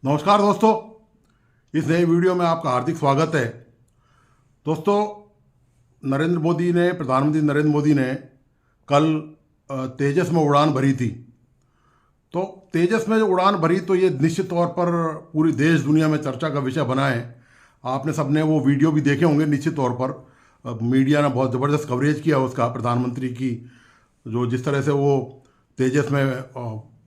नमस्कार दोस्तों, इस नए वीडियो में आपका हार्दिक स्वागत है। दोस्तों, प्रधानमंत्री नरेंद्र मोदी ने कल तेजस में उड़ान भरी थी। तो तेजस में जो उड़ान भरी तो ये निश्चित तौर पर पूरी देश दुनिया में चर्चा का विषय बना है। आपने सबने वो वीडियो भी देखे होंगे। निश्चित तौर पर मीडिया ने बहुत ज़बरदस्त कवरेज किया उसका, प्रधानमंत्री की जो जिस तरह से वो तेजस में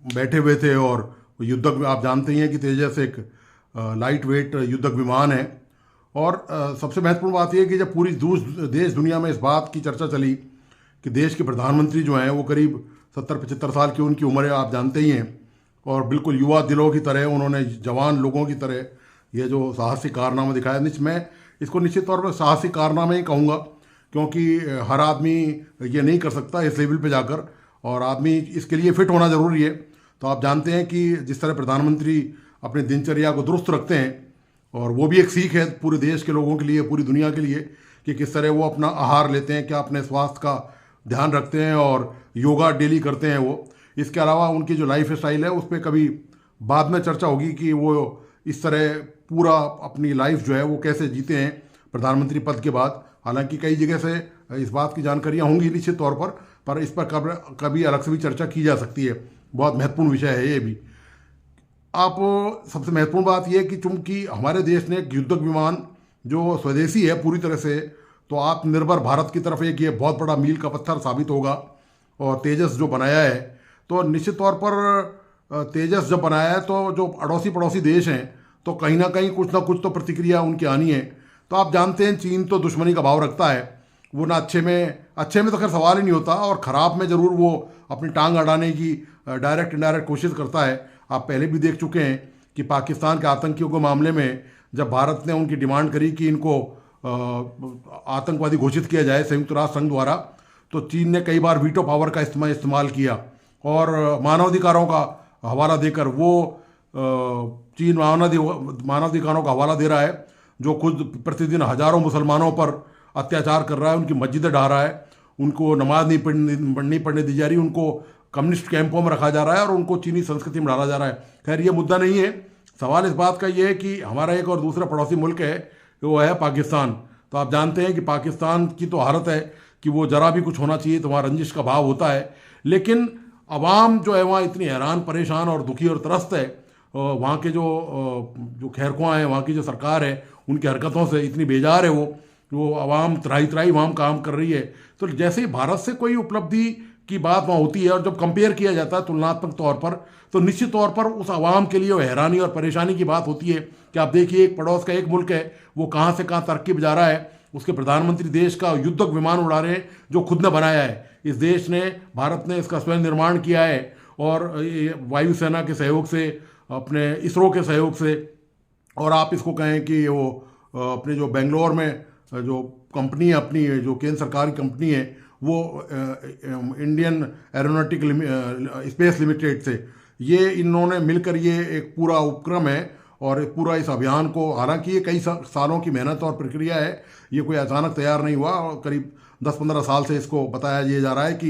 बैठे हुए थे। और युद्धक, आप जानते ही हैं कि तेजस एक लाइट वेट युद्धक विमान है। और सबसे महत्वपूर्ण बात यह है कि जब पूरी देश दुनिया में इस बात की चर्चा चली कि देश के प्रधानमंत्री जो हैं वो करीब 70-75 साल की उनकी उम्र है, आप जानते ही हैं। और बिल्कुल युवा दिलों की तरह उन्होंने जवान लोगों की तरह ये जो साहसिक कारनामा दिखाया, मैं इसको निश्चित तौर पर साहसिक कारनामा ही कहूँगा, क्योंकि हर आदमी ये नहीं कर सकता इस लेवल पे जाकर, और आदमी इसके लिए फिट होना ज़रूरी है। तो आप जानते हैं कि जिस तरह प्रधानमंत्री अपनी दिनचर्या को दुरुस्त रखते हैं, और वो भी एक सीख है पूरे देश के लोगों के लिए, पूरी दुनिया के लिए, कि किस तरह वो अपना आहार लेते हैं, क्या अपने स्वास्थ्य का ध्यान रखते हैं और योगा डेली करते हैं वो। इसके अलावा उनकी जो लाइफ स्टाइल है उस पर कभी बाद में चर्चा होगी कि वो इस तरह पूरा अपनी लाइफ जो है वो कैसे जीते हैं प्रधानमंत्री पद के बाद। हालांकि कई जगह से इस बात की जानकारियाँ होंगी निश्चित तौर पर इस पर कभी अलग से भी चर्चा की जा सकती है। बहुत महत्वपूर्ण विषय है ये भी। आप सबसे महत्वपूर्ण बात यह है कि चूंकि हमारे देश ने एक युद्धक विमान जो स्वदेशी है पूरी तरह से, तो आत्मनिर्भर भारत की तरफ एक ये बहुत बड़ा मील का पत्थर साबित होगा। और तेजस जो बनाया है, तो निश्चित तौर पर तेजस जब बनाया है तो जो अड़ोसी पड़ोसी देश हैं तो कहीं ना कहीं कुछ ना कुछ तो प्रतिक्रिया उनकी आनी है। तो आप जानते हैं चीन तो दुश्मनी का भाव रखता है, वो ना अच्छे में तो खैर सवाल ही नहीं होता, और ख़राब में ज़रूर वो अपनी टांग अड़ाने की डायरेक्ट इनडायरेक्ट कोशिश करता है। आप पहले भी देख चुके हैं कि पाकिस्तान के आतंकियों के मामले में जब भारत ने उनकी डिमांड करी कि इनको आतंकवादी घोषित किया जाए संयुक्त राष्ट्र संघ द्वारा, तो चीन ने कई बार वीटो पावर का इस्तेमाल किया, और मानवाधिकारों का हवाला देकर वो चीन मानवाधिकारों का हवाला दे रहा है, जो खुद प्रतिदिन हजारों मुसलमानों पर अत्याचार कर रहा है, उनकी मस्जिदें ढा रहा है, उनको नमाज नहीं पढ़ने दी जा रही, उनको कम्युनिस्ट कैंपों में रखा जा रहा है, और उनको चीनी संस्कृति में डाला जा रहा है। खैर ये मुद्दा नहीं है। सवाल इस बात का ये है कि हमारा एक और दूसरा पड़ोसी मुल्क है, वो है पाकिस्तान। तो आप जानते हैं कि पाकिस्तान की तो हालत है कि वो ज़रा भी कुछ होना चाहिए तो वहाँ रंजिश का भाव होता है, लेकिन अवाम जो है वहाँ इतनी हैरान परेशान और दुखी और त्रस्त है वहाँ के जो खैरख्वाह हैं, वहाँ की जो सरकार है, उनकी हरकतों से इतनी बेजार है वो अवाम त्राही वहाँ काम कर रही है। तो जैसे ही भारत से कोई उपलब्धि की बात वहाँ होती है और जब कंपेयर किया जाता है तुलनात्मक तौर पर, तो निश्चित तौर पर उस आवाम के लिए वो हैरानी और परेशानी की बात होती है कि आप देखिए एक पड़ोस का एक मुल्क है, वो कहाँ से कहाँ तरक्की जा रहा है, उसके प्रधानमंत्री देश का युद्धक विमान उड़ा रहे हैं जो खुद ने बनाया है। इस देश ने, भारत ने इसका स्वयं निर्माण किया है, और वायुसेना के सहयोग से, अपने इसरो के सहयोग से, और आप इसको कहें कि वो अपने जो बेंगलोर में जो कंपनी है, अपनी जो केंद्र सरकार की कंपनी है, वो इंडियन एरोनॉटिकल स्पेस लिमिटेड से, ये इन्होंने मिलकर ये एक पूरा उपक्रम है। और पूरा इस अभियान को, हालांकि ये कई सालों की मेहनत और प्रक्रिया है, ये कोई अचानक तैयार नहीं हुआ, और करीब 10-15 साल से इसको बताया जा रहा है कि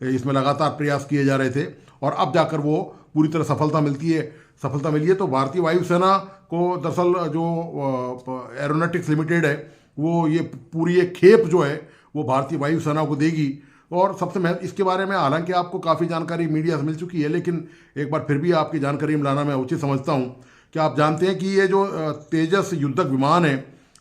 इसमें लगातार प्रयास किए जा रहे थे, और अब जाकर वो पूरी तरह सफलता मिली है। तो भारतीय वायुसेना को दरअसल जो एरोनॉटिक्स लिमिटेड है, वो ये पूरी एक खेप जो है वो भारतीय वायुसेना को देगी। और सबसे इसके बारे में हालांकि आपको काफ़ी जानकारी मीडिया से मिल चुकी है, लेकिन एक बार फिर भी आपकी जानकारी में लाना मैं उचित समझता हूँ कि आप जानते हैं कि ये जो तेजस युद्धक विमान है,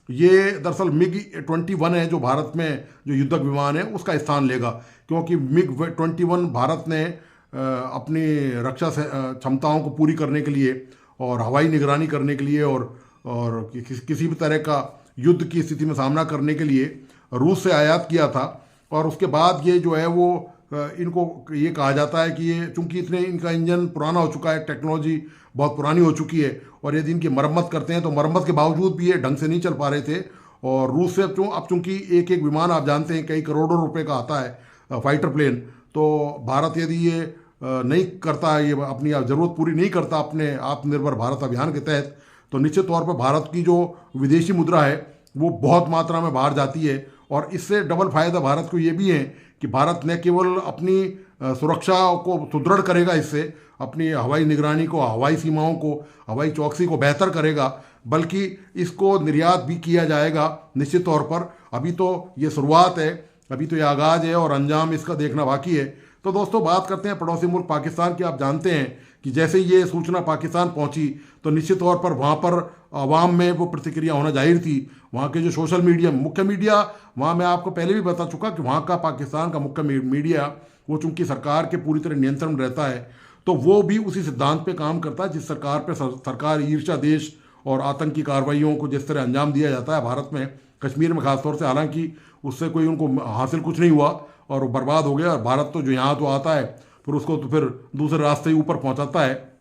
ये दरअसल MiG-21 है जो भारत में जो युद्धक विमान है उसका स्थान लेगा, क्योंकि MiG-21 भारत ने अपनी रक्षा क्षमताओं को पूरी करने के लिए और हवाई निगरानी करने के लिए और किसी भी तरह का युद्ध की स्थिति में सामना करने के लिए रूस से आयात किया था। और उसके बाद ये जो है वो इनको ये कहा जाता है कि ये चूंकि इनका इंजन पुराना हो चुका है, टेक्नोलॉजी बहुत पुरानी हो चुकी है, और यदि इनकी मरम्मत करते हैं तो मरम्मत के बावजूद भी ये ढंग से नहीं चल पा रहे थे। और रूस से अब चूंकि एक विमान आप जानते हैं कई करोड़ों रुपए का आता है फाइटर प्लेन, तो भारत यदि ये नहीं करता, ये अपनी ज़रूरत पूरी नहीं करता अपने आत्मनिर्भर भारत अभियान के तहत, तो निश्चित तौर पर भारत की जो विदेशी मुद्रा है वो बहुत मात्रा में बाहर जाती है। और इससे डबल फायदा भारत को ये भी है कि भारत न केवल अपनी सुरक्षा को सुदृढ़ करेगा, इससे अपनी हवाई निगरानी को, हवाई सीमाओं को, हवाई चौकसी को बेहतर करेगा, बल्कि इसको निर्यात भी किया जाएगा निश्चित तौर पर। अभी तो ये शुरुआत है, अभी तो ये आगाज़ है और अंजाम इसका देखना बाकी है। तो दोस्तों, बात करते हैं पड़ोसी मुल्क पाकिस्तान की। आप जानते हैं कि जैसे ही ये सूचना पाकिस्तान पहुंची तो निश्चित तौर पर वहाँ पर आवाम में वो प्रतिक्रिया होना जाहिर थी। वहाँ के जो सोशल मीडिया, मुख्य मीडिया, वहाँ मैं आपको पहले भी बता चुका कि वहाँ का पाकिस्तान का मुख्य मीडिया वो चूंकि सरकार के पूरी तरह नियंत्रण में रहता है, तो वो भी उसी सिद्धांत पे काम करता है जिस सरकार पे सरकार ईर्ष्या देश और आतंकी कार्रवाइयों को जिस तरह अंजाम दिया जाता है भारत में, कश्मीर में खासतौर से, हालांकि उससे कोई उनको हासिल कुछ नहीं हुआ और वो बर्बाद हो गया। और भारत तो जो यहाँ तो आता है फिर उसको तो फिर दूसरे रास्ते ही ऊपर पहुँचाता है,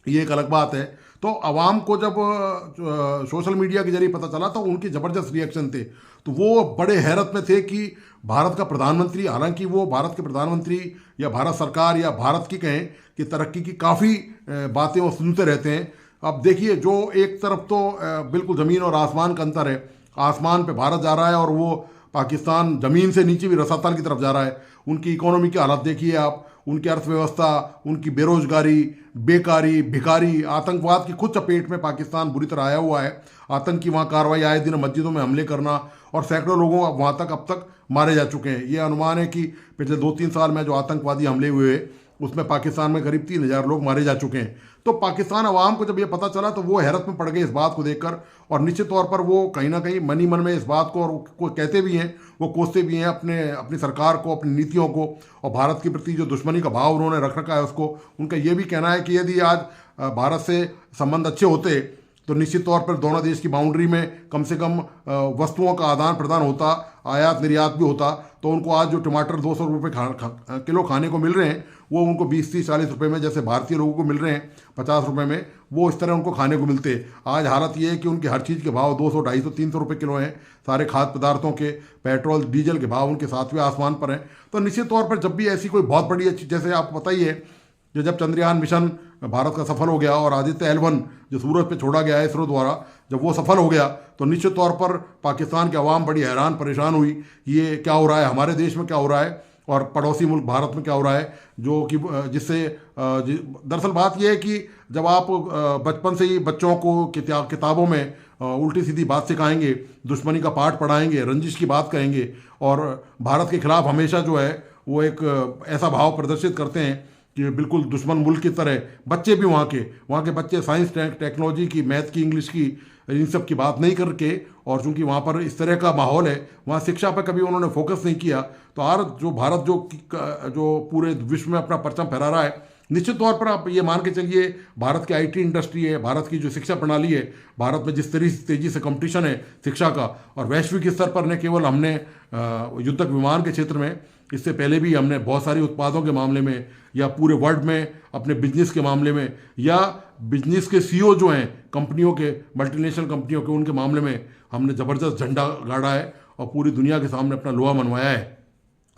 ये एक अलग बात है। तो आवाम को जब सोशल मीडिया के जरिए पता चला तो उनकी ज़बरदस्त रिएक्शन थे। तो वो बड़े हैरत में थे कि भारत का प्रधानमंत्री, हालांकि वो भारत के प्रधानमंत्री या भारत सरकार या भारत की कहें कि तरक्की की काफ़ी बातें वो सुनते रहते हैं। अब देखिए, जो एक तरफ तो बिल्कुल ज़मीन और आसमान का अंतर है। आसमान पे भारत जा रहा है और वो पाकिस्तान ज़मीन से नीचे भी रसातल की तरफ जा रहा है। उनकी इकोनॉमी की हालत देखिए आप, उनकी अर्थव्यवस्था, उनकी बेरोजगारी, बेकारी, भिखारी, आतंकवाद की खुद चपेट में पाकिस्तान बुरी तरह आया हुआ है। आतंकी वहाँ कार्रवाई, आए दिन मस्जिदों में हमले करना, और सैकड़ों लोगों वहाँ तक अब तक मारे जा चुके हैं। ये अनुमान है कि पिछले 2-3 साल में जो आतंकवादी हमले हुए उसमें पाकिस्तान में करीब 3,000 लोग मारे जा चुके हैं। तो पाकिस्तान अवाम को जब ये पता चला तो वो हैरत में पड़ गए इस बात को देखकर, और निश्चित तौर पर वो कहीं ना कहीं मन ही मन में इस बात को, और को कहते भी हैं, वो कोसते भी हैं अपनी सरकार को, अपनी नीतियों को, और भारत के प्रति जो दुश्मनी का भाव उन्होंने रख रखा है उसको। उनका ये भी कहना है कि यदि आज भारत से संबंध अच्छे होते तो निश्चित तौर पर दोनों देश की बाउंड्री में कम से कम वस्तुओं का आदान प्रदान होता, आयात निर्यात भी होता। तो उनको आज जो टमाटर 200 रुपये किलो खाने को मिल रहे हैं, वो उनको 20-30-40 रुपये में, जैसे भारतीय लोगों को मिल रहे हैं 50 रुपये में, वो इस तरह उनको खाने को मिलते। आज हालत ये है कि उनकी हर चीज़ के भाव 200, 250, 300 रुपये किलो हैं। सारे खाद्य पदार्थों के, पेट्रोल डीजल के भाव उनके 7वें आसमान पर हैं। तो निश्चित तौर पर जब भी ऐसी कोई बहुत बड़ी अच्छी, जैसे आपको पता ही है कि जब चंद्रयान मिशन भारत का सफल हो गया और आदित्य L1 जो सूरज पे छोड़ा गया है इसरो द्वारा, जब वो सफल हो गया तो निश्चित तौर पर पाकिस्तान की आवाम बड़ी हैरान परेशान हुई, ये क्या हो रहा है, हमारे देश में क्या हो रहा है और पड़ोसी मुल्क भारत में क्या हो रहा है। जो कि जिससे दरअसल बात यह है कि जब आप बचपन से ही बच्चों को किताबों में उल्टी सीधी बात सिखाएंगे, दुश्मनी का पाठ पढ़ाएंगे, रंजिश की बात करेंगे, और भारत के खिलाफ हमेशा जो है वो एक ऐसा भाव प्रदर्शित करते हैं कि बिल्कुल दुश्मन मुल्क की तरह, बच्चे भी वहाँ के बच्चे साइंस, टेक्नोलॉजी की, मैथ की, इंग्लिश की, इन सब की बात नहीं करके, और चूंकि वहाँ पर इस तरह का माहौल है, वहाँ शिक्षा पर कभी उन्होंने फोकस नहीं किया। तो भारत जो पूरे विश्व में अपना परचम फहरा रहा है, निश्चित तौर पर आप ये मान के चलिए, भारत की IT इंडस्ट्री है, भारत की जो शिक्षा प्रणाली है, भारत में जिस तेजी से कंपटीशन है शिक्षा का, और वैश्विक स्तर पर न केवल हमने युद्धक विमान के क्षेत्र में, इससे पहले भी हमने बहुत सारी उत्पादों के मामले में, या पूरे वर्ल्ड में अपने बिजनेस के मामले में, या बिजनेस के CEO जो हैं कंपनियों के, मल्टीनेशनल कंपनियों के, उनके मामले में हमने ज़बरदस्त झंडा गाड़ा है और पूरी दुनिया के सामने अपना लोहा मनवाया है।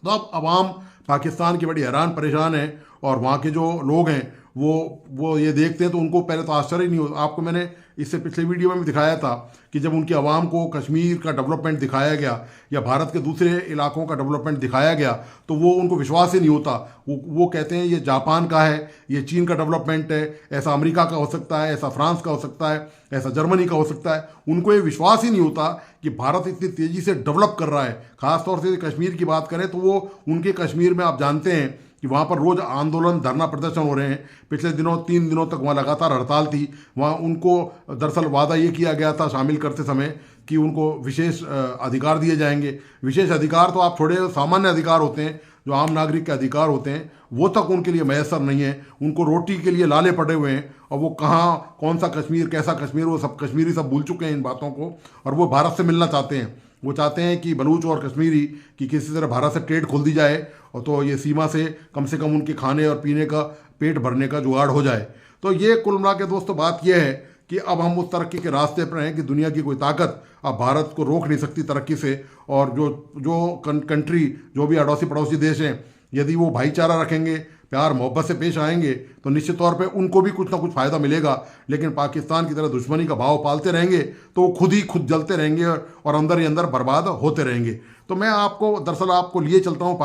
तो अब आवाम पाकिस्तान की बड़ी हैरान परेशान है, और वहाँ के जो लोग हैं वो ये देखते हैं तो उनको पहले तो आश्चर्य नहीं होता। आपको मैंने इससे पिछले वीडियो में भी दिखाया था कि जब उनकी आवाम को कश्मीर का डेवलपमेंट दिखाया गया या भारत के दूसरे इलाकों का डेवलपमेंट दिखाया गया तो वो उनको विश्वास ही नहीं होता। वो कहते हैं ये जापान का है, ये चीन का डेवलपमेंट है, ऐसा अमेरिका का हो सकता है, ऐसा फ्रांस का हो सकता है, ऐसा जर्मनी का हो सकता है। उनको ये विश्वास ही नहीं होता कि भारत इतनी तेज़ी से डेवलप कर रहा है। ख़ासतौर से कश्मीर की बात करें तो वो उनके कश्मीर में आप जानते हैं कि वहाँ पर रोज़ आंदोलन, धरना प्रदर्शन हो रहे हैं। पिछले 3 दिनों तक वहाँ लगातार हड़ताल थी। वहाँ उनको दरअसल वादा ये किया गया था शामिल करते समय कि उनको विशेष अधिकार दिए जाएंगे। विशेष अधिकार तो आप छोड़े, सामान्य अधिकार होते हैं जो आम नागरिक के अधिकार होते हैं, वो तक उनके लिए मैसर नहीं है। उनको रोटी के लिए लाले पड़े हुए हैं, और वो कहाँ, कौन सा कश्मीर, कैसा कश्मीर, वो सब कश्मीरी सब भूल चुके हैं इन बातों को, और वो भारत से मिलना चाहते हैं। वो चाहते हैं कि बलूच और कश्मीरी की किसी तरह भारत से ट्रेड खोल दी जाए, और तो ये सीमा से कम उनके खाने और पीने का, पेट भरने का जुगाड़ हो जाए। तो ये कुल मिला के दोस्तों बात यह है कि अब हम उस तरक्की के रास्ते पर हैं कि दुनिया की कोई ताकत अब भारत को रोक नहीं सकती तरक्की से। और जो कंट्री, जो भी अड़ोसी पड़ोसी देश हैं, यदि वो भाईचारा रखेंगे, प्यार मोहब्बत से पेश आएंगे तो निश्चित तौर पे उनको भी कुछ ना कुछ फ़ायदा मिलेगा। लेकिन पाकिस्तान की तरह दुश्मनी का भाव पालते रहेंगे तो वो खुद ही खुद जलते रहेंगे और अंदर ही अंदर बर्बाद होते रहेंगे। तो मैं दरअसल आपको लिए चलता हूँ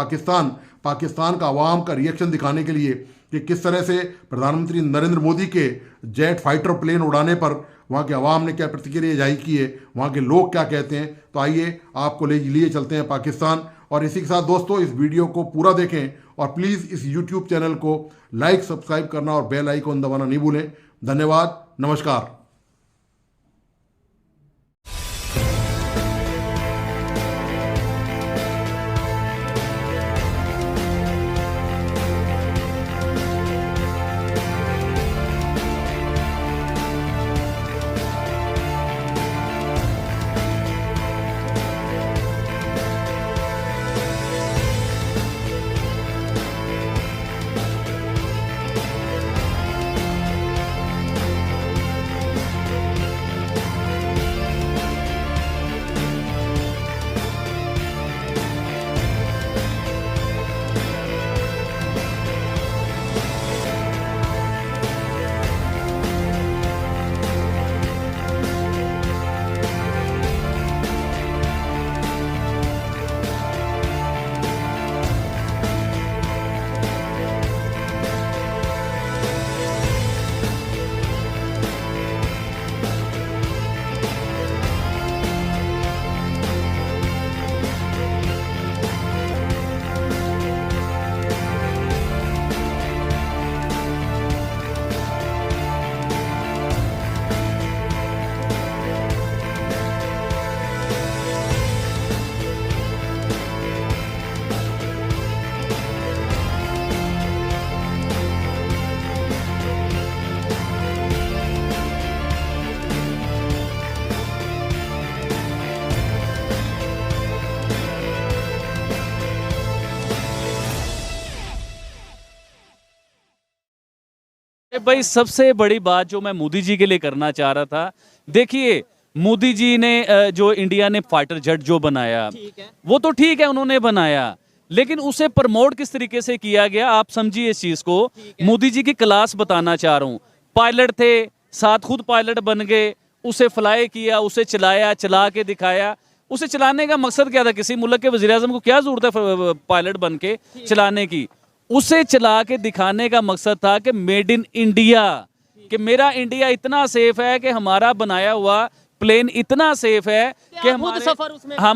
पाकिस्तान का अवाम का रिएक्शन दिखाने के लिए कि किस तरह से प्रधानमंत्री नरेंद्र मोदी के जेट फाइटर प्लेन उड़ाने पर वहाँ के अवाम ने क्या प्रतिक्रिया जाहिर की है, वहाँ के लोग क्या कहते हैं। तो आइए आपको लिए चलते हैं पाकिस्तान। और इसी के साथ दोस्तों इस वीडियो को पूरा देखें और प्लीज़ इस यूट्यूब चैनल को लाइक सब्सक्राइब करना और बेल आइकन दबाना नहीं भूलें। धन्यवाद, नमस्कार। भाई सबसे बड़ी बात जो मैं मोदी जी के लिए करना चाह रहा था, देखिए मोदी जी ने जो इंडिया ने फाइटर जेट जो बनाया वो तो ठीक है उन्होंने बनाया, लेकिन उसे प्रमोट किस तरीके से किया गया आप समझिए इस चीज को। मोदी जी की क्लास बताना चाह रहा हूँ। पायलट थे, साथ खुद पायलट बन गए, उसे फ्लाई किया, उसे चलाया, चला के दिखाया। उसे चलाने का मकसद क्या था? किसी मुल्क के वज़ीर-ए-आज़म को क्या जरूरत है पायलट बन के चलाने की? उसे चला के दिखाने का मकसद था कि मेड इन इंडिया, कि मेरा इंडिया इतना सेफ है कि हमारा बनाया हुआ प्लेन इतना सेफ है कि हम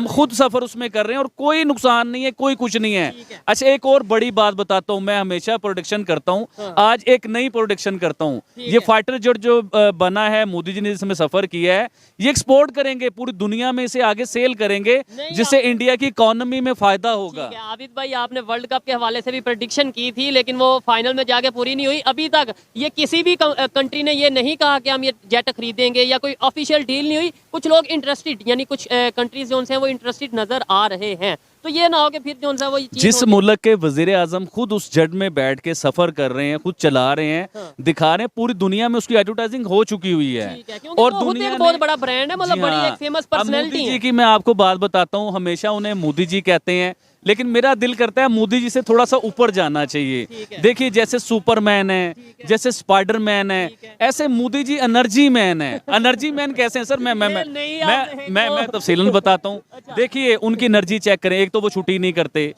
खुद सफर उसमें कर रहे हैं और कोई नुकसान नहीं है, कोई कुछ नहीं है। अच्छा एक और बड़ी बात बताता हूँ, मैं हमेशा प्रोडक्शन करता हूँ, आज एक नई प्रोडक्शन करता हूँ। ये फाइटर जेट जो बना है, मोदी जी ने जिसमें सफर किया है, ये एक्सपोर्ट करेंगे, पूरी दुनिया में इसे आगे सेल करेंगे, जिससे इंडिया की इकोनॉमी में फायदा होगा। आबिद भाई आपने वर्ल्ड कप के हवाले से भी प्रेडिक्शन की थी, लेकिन वो फाइनल में जाके पूरी नहीं हुई। अभी तक ये किसी भी कंट्री ने ये नहीं कहा कि हम ये जेट खरीदेंगे या कोई ऑफिशियल डील नहीं हुई। कुछ लोग इंटरेस्टेड, यानी कुछ कंट्रीज जो हैं वो इंटरेस्टेड नजर आ रहे हैं। तो ये ना हो कि फिर जो है वो जिस मुल्क के वजीर आजम खुद उस जेट में बैठ के सफर कर रहे हैं, खुद चला रहे हैं, दिखा रहे हैं, पूरी दुनिया में उसकी एडवर्टाइजिंग हो चुकी हुई है और दुनिया में बहुत बड़ा ब्रांड है, मतलब बड़ी एक फेमस पर्सनैलिटी है। मोदी जी की मैं आपको बात बताता हूँ, हमेशा उन्हें मोदी जी कहते हैं, लेकिन मेरा दिल करता है मोदी जी से थोड़ा सा ऊपर जाना चाहिए। देखिए जैसे सुपरमैन है, जैसे स्पाइडरमैन है, ऐसे मोदी जी एनर्जी मैन है। एनर्जी मैन कैसे हैं सर? मैं तफसीलन बताता हूँ। देखिए उनकी एनर्जी चेक करें, एक तो वो छुट्टी नहीं करते,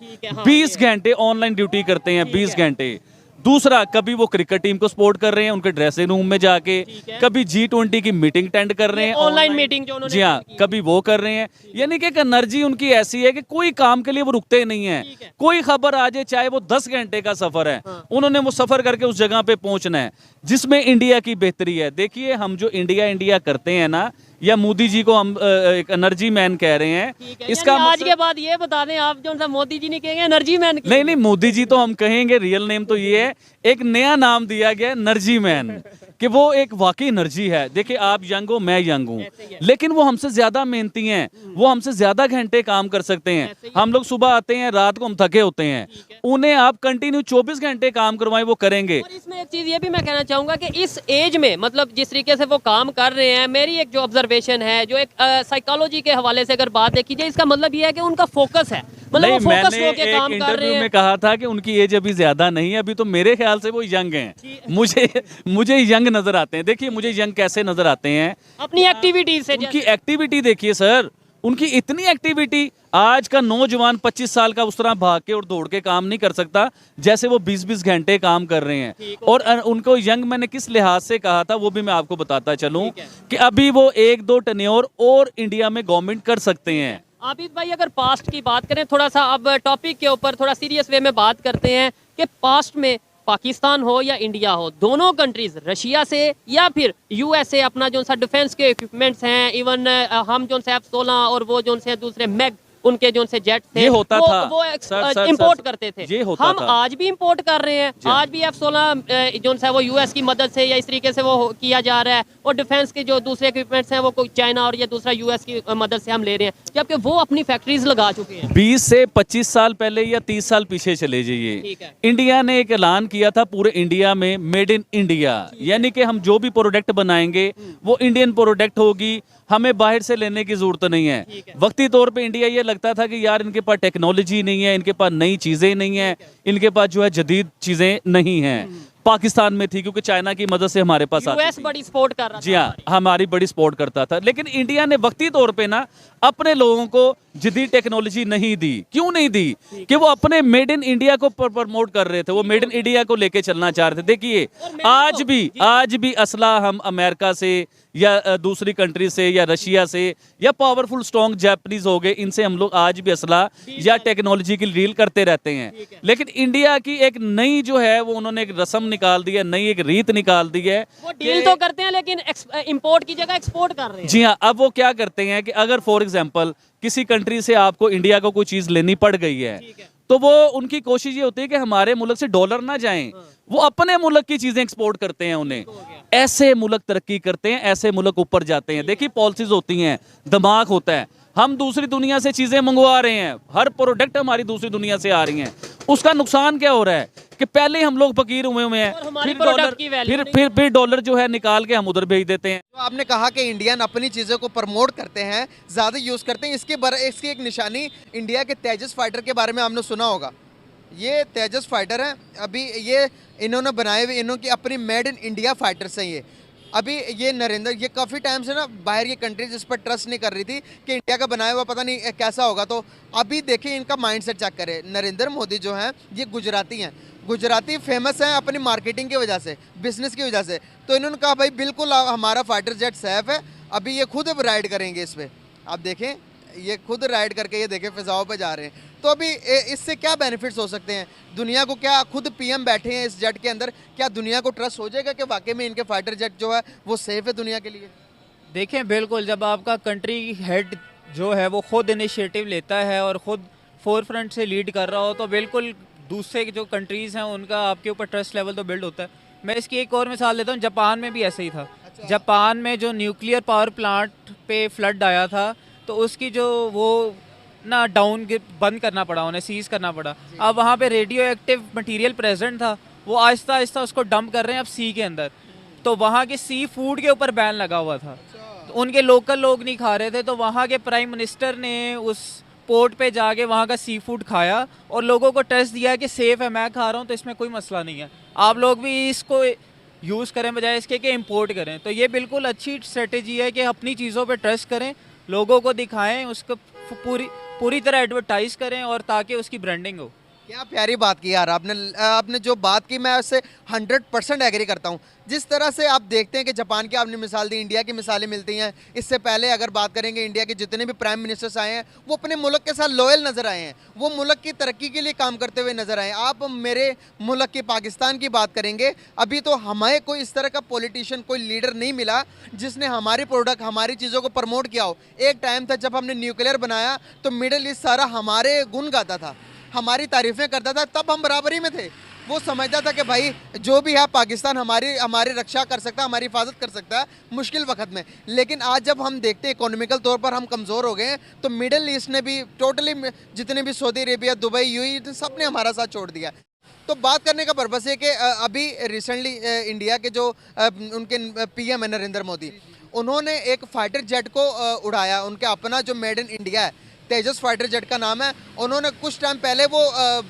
20 घंटे ऑनलाइन ड्यूटी करते हैं, 20 घंटे। दूसरा, कभी वो क्रिकेट टीम को सपोर्ट कर रहे हैं उनके ड्रेसिंग रूम में जाके, कभी G20 की मीटिंग अटेंड कर रहे हैं, ऑनलाइन मीटिंग जो उन्होंने, जी हाँ, कभी वो कर रहे हैं। यानी कि एक एनर्जी उनकी ऐसी है कि कोई काम के लिए वो रुकते नहीं है। कोई खबर आ जाए, चाहे वो 10 घंटे का सफर है, उन्होंने वो सफर करके उस जगह पे पहुंचना है जिसमें इंडिया की बेहतरी है। देखिए हम जो इंडिया करते हैं ना, या मोदी जी को हम एक एनर्जी मैन कह रहे हैं, इसका आज के बाद ये बता दें आप, जो मोदी जी नहीं कहेंगे एनर्जी मैन। नहीं, मोदी जी तो हम कहेंगे, रियल नेम तो ये है, एक नया नाम दिया गया एनर्जी मैन। कि वो एक वाकई एनर्जी है। देखिए आप यंग हो, मैं यंग हूँ, लेकिन वो हमसे ज्यादा मेहनती हैं, वो हमसे ज्यादा घंटे काम कर सकते हैं। हम लोग सुबह आते हैं, रात को हम थके होते हैं, उन्हें आप कंटिन्यू 24 घंटे काम करवाएं, वो करेंगे। और इसमें एक चीज ये भी मैं कहना चाहूंगा कि इस एज में मतलब जिस तरीके से वो काम कर रहे हैं, मेरी एक जो ऑब्जर्वेशन है, जो एक साइकोलॉजी के हवाले से अगर बात देखी जाए, इसका मतलब ये है कि उनका फोकस है, मतलब नहीं, वो फोकस मैंने होकर एक काम कर रहे इंटरव्यू हैं। में कहा था कि उनकी एज अभी ज्यादा नहीं है, अभी तो मेरे ख्याल से वो यंग हैं। मुझे यंग नजर आते हैं। देखिए मुझे यंग कैसे नजर आते हैं, अपनी एक्टिविटीज से। उनकी एक्टिविटी देखिए सर, उनकी इतनी एक्टिविटी। आज का नौजवान 25 साल का उस तरह भाग के और दौड़ के काम नहीं कर सकता जैसे वो 20-20 घंटे काम कर रहे हैं। और उनको यंग मैंने किस लिहाज से कहा था वो भी मैं आपको बताता चलूं कि अभी वो 1-2 टर्न्योर और इंडिया में गवर्नमेंट कर सकते हैं। आबिद भाई, अगर पास्ट की बात करें, थोड़ा सा अब टॉपिक के ऊपर थोड़ा सीरियस वे में बात करते हैं कि पास्ट में पाकिस्तान हो या इंडिया हो, दोनों कंट्रीज रशिया से या फिर यूएसए अपना जो सा डिफेंस के इक्विपमेंट्स हैं, इवन हम जो से F-16 और वो जो से दूसरे मैग उनके जो से जेट थे, ये होता वो, था। वो इंपोर्ट करते थे। ये होता हम था। आज भी इंपोर्ट कर रहे हैं, आज भी F-16 जो है वो यूएस की मदद से या इस तरीके से वो किया जा रहा है, और डिफेंस के जो दूसरे इक्विपमेंट्स हैं वो कोई चाइना और या दूसरा यूएस की मदद से हम ले रहे हैं, जबकि वो अपनी फैक्ट्रीज लगा चुके हैं। 20 से 25 साल पहले या 30 साल पीछे चले जाइए, ठीक है। इंडिया ने एक ऐलान किया था पूरे इंडिया में मेड इन इंडिया, यानी कि हम जो भी प्रोडक्ट बनाएंगे वो इंडियन प्रोडक्ट होगी, हमें बाहर से लेने की जरूरत नहीं है। वक्ती तौर पे इंडिया ये लगता था कि यार इनके पास टेक्नोलॉजी नहीं है, इनके पास नई चीजें नहीं है, इनके पास जो है जदीद चीजें नहीं हैं। पाकिस्तान में थी क्योंकि चाइना की मदद से हमारे पास आती यूएस थी। बड़ी सपोर्ट कर रहा जी था हाँ, हमारी बड़ी सपोर्ट करता था, लेकिन इंडिया ने वक्ती तौर पे ना अपने लोगों को जदीद टेक्नोलॉजी नहीं दी। क्यों नहीं दी? कि वो अपने मेड इन इंडिया को प्रमोट कर रहे थे, वो मेड इन इंडिया को लेके चलना चाह रहे थे। देखिए आज भी असला हम अमेरिका से या दूसरी कंट्री से या रशिया से या पावरफुल स्ट्रॉन्ग जापानीज हो गए, इनसे हम लोग आज भी असला या टेक्नोलॉजी की डील करते रहते हैं। लेकिन इंडिया की एक नई जो है वो उन्होंने एक रस्म निकाल दी है, नई एक रीत निकाल दी है। वो डील तो करते हैं लेकिन इंपोर्ट की जगह एक्सपोर्ट कर रहे हैं। जी हाँ, अब वो क्या करते हैं कि अगर फॉर एग्जांपल किसी कंट्री से आपको इंडिया को कोई चीज लेनी पड़ गई है, तो वो उनकी कोशिश ये होती है कि हमारे मुल्क से डॉलर ना जाएं, वो अपने मुल्क की चीजें एक्सपोर्ट करते हैं उन्हें। ऐसे मुल्क तरक्की करते हैं, ऐसे मुल्क ऊपर जाते हैं। देखिए पॉलिसीज होती हैं, दिमाग होता है। हम दूसरी दुनिया से चीजें मंगवा रहे हैं, हर प्रोडक्ट हमारी दूसरी दुनिया से आ रही हैं। उसका नुकसान क्या हो रहा है कि पहले हम लोग फकीर हुए हैं, और हमारी फिर डॉलर प्रोडक्ट की वैल्यू नहीं। फिर डॉलर जो है निकाल के हम उधर भेज देते हैं। तो आपने कहा कि इंडियन अपनी चीज़ों को प्रमोट करते हैं, ज़्यादा यूज़ करते हैं। इसकी एक निशानी इंडिया के तेजस फाइटर के बारे में आपने सुना होगा। ये तेजस फाइटर है, अभी ये इन्होंने बनाए हुए, इन्होंने अपनी मेड इन इंडिया फाइटर्स हैं ये। अभी ये नरेंद्र, ये काफ़ी टाइम से ना बाहर की कंट्रीज इस पर ट्रस्ट नहीं कर रही थी कि इंडिया का बनाया हुआ पता नहीं कैसा होगा। तो अभी देखिए इनका माइंडसेट चेक करें। नरेंद्र मोदी जो हैं ये गुजराती हैं, गुजराती फेमस हैं अपनी मार्केटिंग की वजह से, बिजनेस की वजह से। तो इन्होंने कहा भाई बिल्कुल हमारा फाइटर जेट सेफ है, अभी ये खुद राइड करेंगे इस पर। आप देखें ये खुद राइड करके ये देखें फिजाओं पे जा रहे हैं। तो अभी इससे क्या बेनिफिट्स हो सकते हैं दुनिया को? क्या खुद पीएम बैठे हैं इस जेट के अंदर, क्या दुनिया को ट्रस्ट हो जाएगा कि वाकई में इनके फाइटर जेट जो है वो सेफ है दुनिया के लिए? देखें, बिल्कुल जब आपका कंट्री हेड जो है वो खुद इनिशिएटिव लेता है और ख़ुद फोर फ्रंट से लीड कर रहा हो, तो बिल्कुल दूसरे जो कंट्रीज़ हैं उनका आपके ऊपर ट्रस्ट लेवल तो बिल्ड होता है। मैं इसकी एक और मिसाल देता हूँ, जापान में भी ऐसे ही था। जापान में जो न्यूक्लियर पावर प्लांट पे फ्लड आया था, तो उसकी जो वो ना बंद करना पड़ा, उन्हें सीज़ करना पड़ा। अब वहाँ पे रेडियो एक्टिव मटीरियल प्रेजेंट था, वो आहिस्ता आहिस्ता उसको डंप कर रहे हैं अब सी के अंदर। तो वहाँ के सी फूड के ऊपर बैन लगा हुआ था, तो उनके लोकल लोग नहीं खा रहे थे। तो वहाँ के प्राइम मिनिस्टर ने उस पोर्ट पे जाके वहाँ का सी फूड खाया और लोगों को टेस्ट दिया कि सेफ़ है, मैं खा रहा हूँ तो इसमें कोई मसला नहीं है, आप लोग भी इसको यूज़ करें बजाय इसके कि इंपोर्ट करें। तो ये बिल्कुल अच्छी स्ट्रेटेजी है कि अपनी चीज़ों पे ट्रस्ट करें, लोगों को दिखाएं, उसको पूरी तरह एडवर्टाइज करें और ताकि उसकी ब्रांडिंग हो। क्या प्यारी बात की यार आपने जो बात की मैं उससे 100% एग्री करता हूँ। जिस तरह से आप देखते हैं कि जापान की आपने मिसाल दी, इंडिया की मिसालें मिलती हैं। इससे पहले अगर बात करेंगे इंडिया के जितने भी प्राइम मिनिस्टर्स आए हैं वो अपने मुल्क के साथ लॉयल नज़र आए हैं, वो मुल्क की तरक्की के लिए काम करते हुए नज़र आए। आप मेरे मुल्क के पाकिस्तान की बात करेंगे, अभी तो हमें कोई इस तरह का पॉलिटिशियन, कोई लीडर नहीं मिला जिसने हमारी प्रोडक्ट, हमारी चीज़ों को प्रमोट किया हो। एक टाइम था जब हमने न्यूक्लियर बनाया तो मिडल ईस्ट सारा हमारे गुण गाता था, हमारी तारीफ़ें करता था, तब हम बराबरी में थे। वो समझता था कि भाई जो भी है पाकिस्तान हमारी हमारी रक्षा कर सकता है, हमारी हिफाजत कर सकता है मुश्किल वक्त में। लेकिन आज जब हम देखते हैं इकोनॉमिकल तौर पर हम कमज़ोर हो गए हैं, तो मिडिल ईस्ट ने भी टोटली, जितने भी सऊदी अरेबिया, दुबई, यूएई, सब ने हमारा साथ छोड़ दिया। तो बात करने का पर्पस है कि अभी रिसेंटली इंडिया के जो उनके पीएम है नरेंद्र मोदी, उन्होंने एक फाइटर जेट को उड़ाया, उनके अपना जो मेड इन इंडिया है, तेजस फाइटर जेट का नाम है। उन्होंने कुछ टाइम पहले वो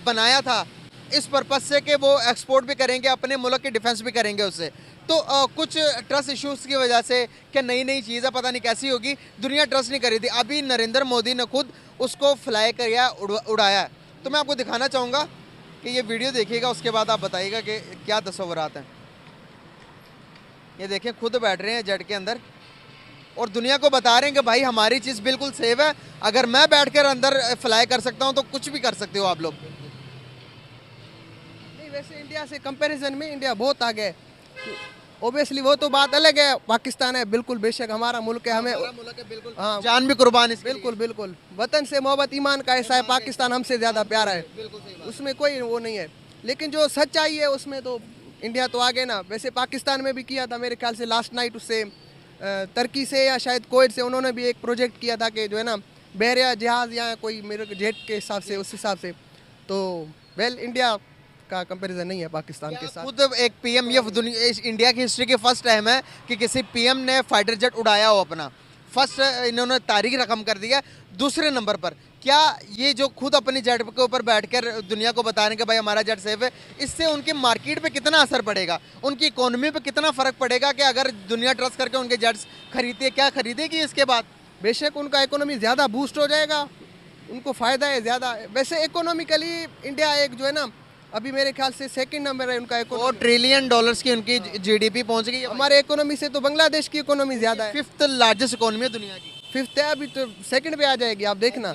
बनाया था इस पर्पस से कि वो एक्सपोर्ट भी करेंगे, अपने मुल्क की डिफेंस भी करेंगे उससे। तो कुछ ट्रस्ट इश्यूज़ की वजह से, क्या नई नई चीज़ है, पता नहीं कैसी होगी, दुनिया ट्रस्ट नहीं करी थी। अभी नरेंद्र मोदी ने खुद उसको फ्लाई किया, उड़ाया है। तो मैं आपको दिखाना चाहूँगा कि ये वीडियो देखिएगा, उसके बाद आप बताइएगा कि क्या तस्वुरात हैं। ये देखें, खुद बैठ रहे हैं जेट के अंदर और दुनिया को बता रहे हैं कि भाई हमारी चीज़ बिल्कुल सेफ है, अगर मैं बैठकर अंदर फ्लाई कर सकता हूं तो कुछ भी कर सकते हो आप लोग। नहीं, वैसे इंडिया से कंपैरिजन में इंडिया बहुत आगे है। ओबियसली वो तो बात अलग है, पाकिस्तान है बिल्कुल, बेशक हमारा मुल्क है, हमें बिल्कुल, हाँ, जान भी कुर्बान इसके लिए। बिल्कुल बिल्कुल वतन से मोहब्बत ईमान का ऐसा है, पाकिस्तान हमसे ज़्यादा प्यारा है, उसमें कोई वो नहीं है। लेकिन जो सच्चाई है उसमें तो इंडिया तो आगे ना। वैसे पाकिस्तान में भी किया था मेरे ख्याल से लास्ट नाइट, उससे तुर्की से या शायद कोविड से उन्होंने भी एक प्रोजेक्ट किया था कि जो है ना बहरिया जहाज़ या कोई मेरे जेट के हिसाब से, उस हिसाब से। तो वेल, इंडिया का कंपैरिजन नहीं है पाकिस्तान के साथ। खुद एक पीएम, ये दुनिया इंडिया की हिस्ट्री की फर्स्ट टाइम है कि किसी पीएम ने फाइटर जेट उड़ाया हो अपना। फर्स्ट इन्होंने तारीख रकम कर दिया। दूसरे नंबर पर क्या ये जो खुद अपनी जेट के ऊपर बैठकर दुनिया को बता रहे हैं कि भाई हमारा जेट सेफ है, इससे उनकी मार्केट पे कितना असर पड़ेगा, उनकी इकोनॉमी पे कितना फ़र्क पड़ेगा कि अगर दुनिया ट्रस्ट करके उनके जेट्स खरीदती है, क्या खरीदेगी इसके बाद? बेशक उनका इकोनॉमी ज़्यादा बूस्ट हो जाएगा, उनको फ़ायदा है ज़्यादा। वैसे इकोनॉमिकली इंडिया एक जो है ना, अभी मेरे ख्याल से सेकंड नंबर है उनका $4 इकोनॉमी। ट्रिलियन की उनकी जीडीपी पहुंच गई है। हमारे इकोनॉमी से तो बांग्लादेश की इकोनॉमी ज़्यादा है, 5th लार्जेस्ट इकोनॉमी है दुनिया की। फिफ्थ है, अभी तो सेकंड पे आ जाएगी, आप देखना।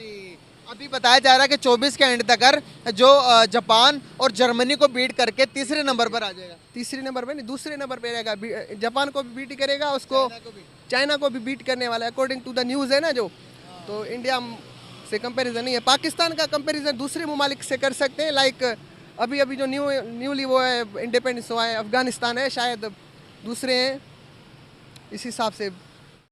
अभी बताया जा रहा है कि 24 के एंड तक जो जापान और जर्मनी को बीट करके तीसरे नंबर पर आ जाएगा। तीसरे नंबर पे नहीं, दूसरे नंबर पे रहेगा। जापान को भी बीट करेगा, उसको चाइना को भी बीट करने वाला है अकॉर्डिंग टू द न्यूज़ है ना जो। तो इंडिया से कंपैरिजन नहीं है। पाकिस्तान का कंपैरिजन दूसरे ममालिक से कर सकते हैं, लाइक अभी अभी जो न्यूली वो है इंडिपेंडेंस हुआ है, अफगानिस्तान है, शायद दूसरे हैं इस हिसाब से।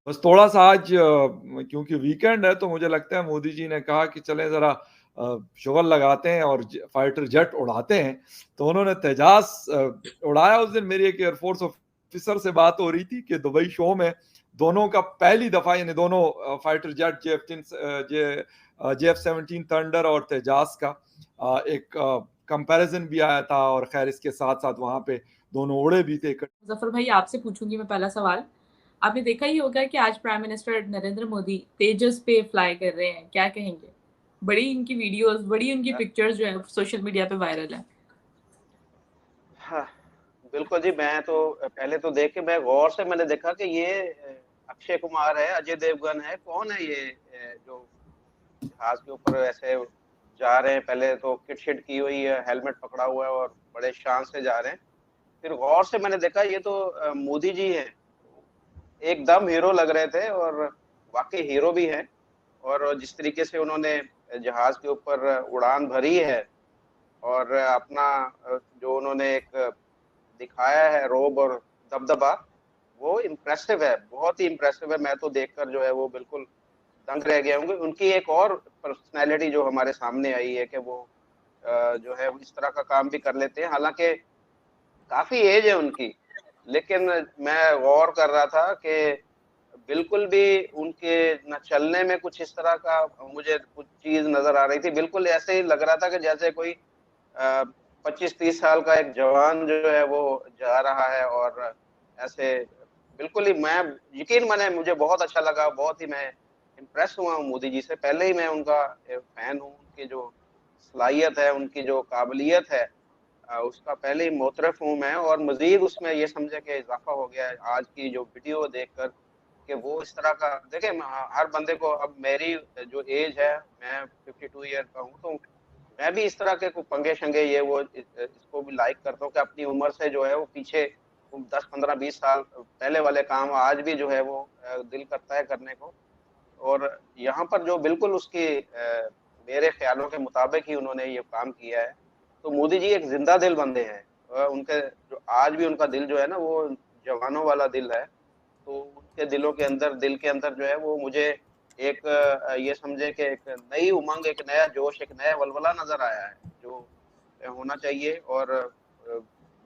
बस थोड़ा सा आज क्योंकि वीकेंड है तो मुझे लगता है मोदी जी ने कहा कि चलें ज़रा शुगल लगाते हैं और फाइटर जेट उड़ाते हैं। तो उन्होंने तेजास उड़ाया। उस दिन मेरी एक एयरफोर्स ऑफिसर से बात हो रही थी कि दुबई शो में दोनों का पहली दफ़ा, यानी दोनों फाइटर जेट JF-17 थंडर और तेजास का एक कंपैरिजन भी आया था। और खैर इसके साथ साथ वहाँ पे दोनों उड़े भी थे। मुजफ्फर भाई, आपसे पूछूंगी मैं पहला सवाल। आपने देखा ही होगा कि आज प्राइम मिनिस्टर नरेंद्र मोदी तेजस पे फ्लाई कर रहे हैं, क्या कहेंगे? बड़ी इनकी वीडियोस, बड़ी उनकी पिक्चर्स जो है सोशल मीडिया पे वायरल है। हाँ, बिल्कुल जी। मैं तो पहले तो देख के मैं गौर से मैंने देखा कि ये अक्षय कुमार है, अजय देवगन है, कौन है ये जो जहाज के ऊपर ऐसे जा रहे हैं। पहले तो किट शिट की हुई है, हेलमेट पकड़ा हुआ है और बड़े शान से जा रहे हैं। फिर गौर से मैंने देखा ये तो मोदी जी हैं। एकदम हीरो लग रहे थे और वाकई हीरो भी हैं। और जिस तरीके से उन्होंने जहाज के ऊपर उड़ान भरी है और अपना जो उन्होंने एक दिखाया है रोब और दबदबा, वो इम्प्रेसिव है, बहुत ही इम्प्रेसिव है। मैं तो देखकर जो है वो बिल्कुल दंग रह गया हूँ। उनकी एक और पर्सनैलिटी जो हमारे सामने आई है कि वो जो है इस तरह का काम भी कर लेते हैं। हालांकि काफ़ी एज है उनकी, लेकिन मैं गौर कर रहा था कि बिल्कुल भी उनके न चलने में कुछ इस तरह का मुझे कुछ चीज़ नज़र आ रही थी। बिल्कुल ऐसे ही लग रहा था कि जैसे कोई 25-30 साल का एक जवान जो है वो जा रहा है। और ऐसे बिल्कुल ही मैं यकीन माने, मुझे बहुत अच्छा लगा, बहुत ही मैं इम्प्रेस हुआ हूँ मोदी जी से। पहले ही मैं उनका फ़ैन हूँ। उनकी जो सलाहियत है, उनकी जो काबिलियत है, उसका पहले ही मोतरफ़ हूँ मैं। और मज़ीद उसमें ये समझे कि इज़ाफ़ा हो गया है आज की जो वीडियो देखकर कि वो इस तरह का देखें। हर बंदे को, अब मेरी जो एज है, मैं 52 ईयर का हूँ, तो मैं भी इस तरह के कोई पंगे-शंगे ये वो इसको भी लाइक करता हूँ कि अपनी उम्र से जो है वो पीछे 10, 15, 20 साल पहले वाले काम आज भी जो है वो दिल करता है करने को। और यहाँ पर जो बिल्कुल उसकी मेरे ख़्यालों के मुताबिक ही उन्होंने ये काम किया है। तो मोदी जी एक जिंदा दिल बंदे हैं। उनके जो आज भी उनका दिल जो है ना वो जवानों वाला दिल है। तो उनके दिल के अंदर जो है वो मुझे एक ये समझे कि एक नई उमंग, एक नया जोश, एक नया वलवला नजर आया है जो होना चाहिए। और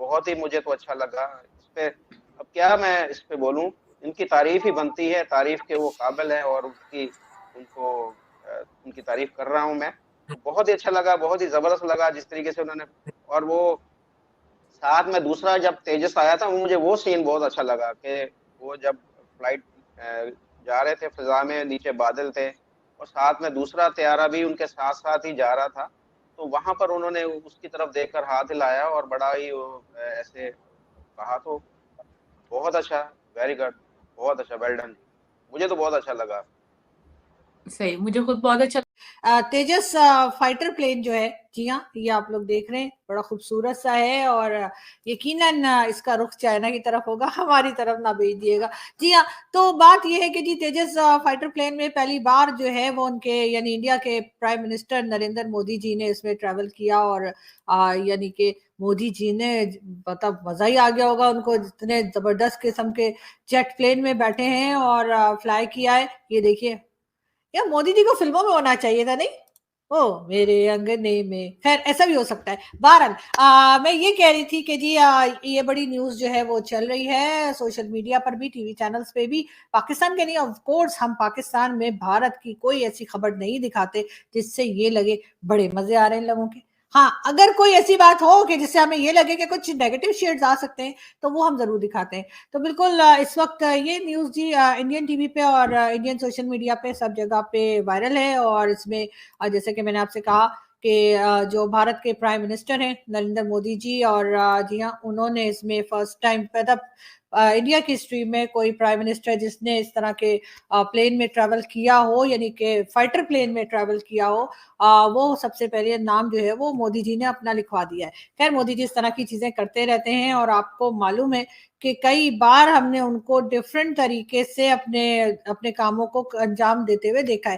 बहुत ही मुझे तो अच्छा लगा इस पे। अब क्या मैं इस पे बोलूं, इनकी तारीफ ही बनती है, तारीफ के वो काबिल है और उनकी तारीफ कर रहा हूं मैं। तो बहुत ही अच्छा लगा, बहुत ही जबरदस्त लगा जिस तरीके से उन्होंने। और वो साथ में दूसरा जब तेजस आया था, मुझे वो सीन बहुत अच्छा लगा कि वो जब फ्लाइट जा रहे थे फिजा में, नीचे बादल थे और साथ में दूसरा त्यारा भी उनके साथ साथ ही जा रहा था। तो वहां पर उन्होंने उसकी तरफ देखकर हाथ हिलाया और बड़ा ही ऐसे कहा। तो बहुत अच्छा, वेरी गुड, बहुत अच्छा, वेल डन। मुझे तो बहुत अच्छा लगा। सही, मुझे खुद बहुत अच्छा। तेजस फाइटर प्लेन जो है, जी हाँ, ये आप लोग देख रहे हैं, बड़ा खूबसूरत सा है और यकीनन इसका रुख चाइना की तरफ होगा, हमारी तरफ ना भेज दिएगा। जी हाँ, तो बात ये है कि जी तेजस फाइटर प्लेन में पहली बार जो है वो उनके यानी इंडिया के प्राइम मिनिस्टर नरेंद्र मोदी जी ने इसमें ट्रैवल किया और यानी कि मोदी जी ने मतलब मजा ही आ गया होगा उनको, जितने जबरदस्त किस्म के जेट प्लेन में बैठे हैं और फ्लाई किया है। ये देखिए, यार मोदी जी को फिल्मों में होना चाहिए था, नहीं? ओ मेरे अंगने में, खैर ऐसा भी हो सकता है। बहरहाल मैं ये कह रही थी कि जी ये बड़ी न्यूज जो है वो चल रही है सोशल मीडिया पर भी, टीवी चैनल्स पे भी। पाकिस्तान के नहीं, ऑफ कोर्स हम पाकिस्तान में भारत की कोई ऐसी खबर नहीं दिखाते जिससे ये लगे बड़े मजे आ रहे हैं लोगों के। हाँ, अगर कोई ऐसी बात हो कि जिससे हमें ये लगे कि कुछ नेगेटिव शेड्स आ सकते हैं तो वो हम जरूर दिखाते हैं। तो बिल्कुल इस वक्त ये न्यूज जी इंडियन टीवी पे और इंडियन सोशल मीडिया पे सब जगह पे वायरल है और इसमें जैसे कि मैंने आपसे कहा कि जो भारत के प्राइम मिनिस्टर हैं नरेंद्र मोदी जी, और जी हाँ, उन्होंने इसमें फर्स्ट टाइम मतलब इंडिया की हिस्ट्री में कोई प्राइम मिनिस्टर जिसने इस तरह के प्लेन में ट्रैवल किया हो, यानी कि फाइटर प्लेन में ट्रैवल किया हो, वो सबसे पहले नाम जो है वो मोदी जी ने अपना लिखवा दिया है। खैर मोदी जी इस तरह की चीजें करते रहते हैं और आपको मालूम है कि कई बार हमने उनको डिफरेंट तरीके से अपने अपने कामों को अंजाम देते हुए देखा है।